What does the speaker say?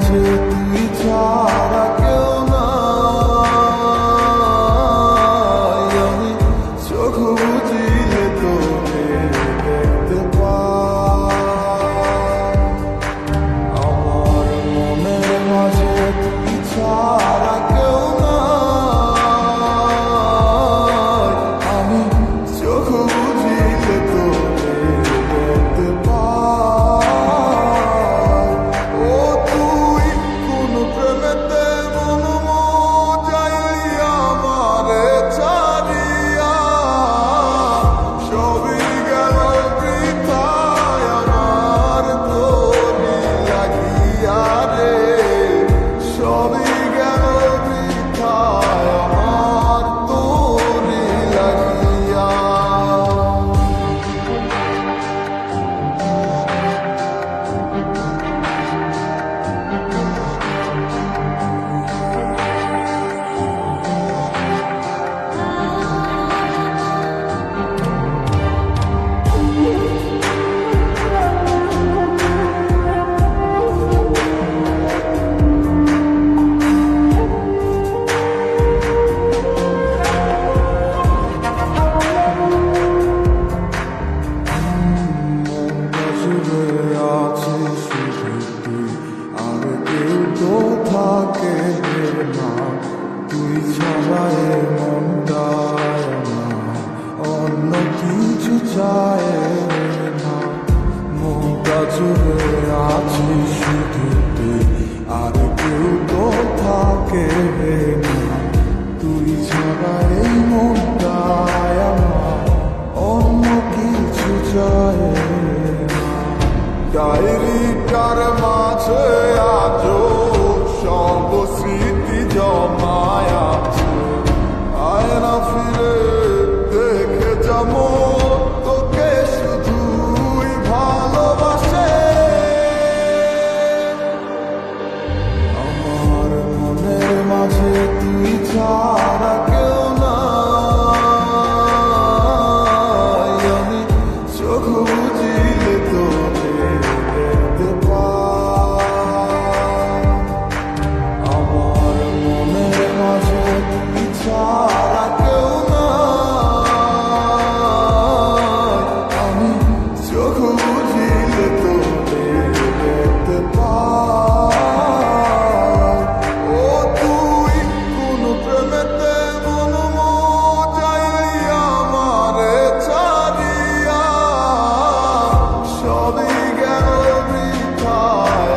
মাঝে তুই ছাড়া কেউ নাই। আমি চোখ বুঝিলে তোরে দেখতে পাই। আমার মনের মাঝে তুই ছাড়া কেউ নাই। আমি চোখ বুঝিলে তোরে দেখতে পাই। ও তুই কোন প্রেমেতে মন মজাইলি আমারে ছাড়িয়া, সবই গেল বৃথায় আমার তোরি লাগিয়া রে। সবই গেল বৃথায় আমার তোরি লাগিয়া। থাকে না তুই ছাড়া এ মনটায় আমার অন্য কিছু চায় না। মনটা জুড়ে আছে শুধু তুই, আর কেউ তো থাকে না। তুই ছাড়া এই মনটায় আমার অন্য কিছু চায় না। ডায়েরিটার মাঝে আজও সব স্মৃতি জমায় আছে। আয় না ফিরে দেখে যাবো তোকে শুধুই ভালোবাসে। আমার মনের মাঝে তুই ছাড়া কেউ নাই। আমি চোখ বুঝিলে তোরে দেখতে পাই। আমার মনের মাঝে তুই ছাড়া কেউ নাই। আমি চোখ বুঝিলে তোরে দেখতে পাই। ও তুই কোন প্রেমেতে মন মজাইলি আমারে ছাড়িয়া, সবই গেল বৃথায়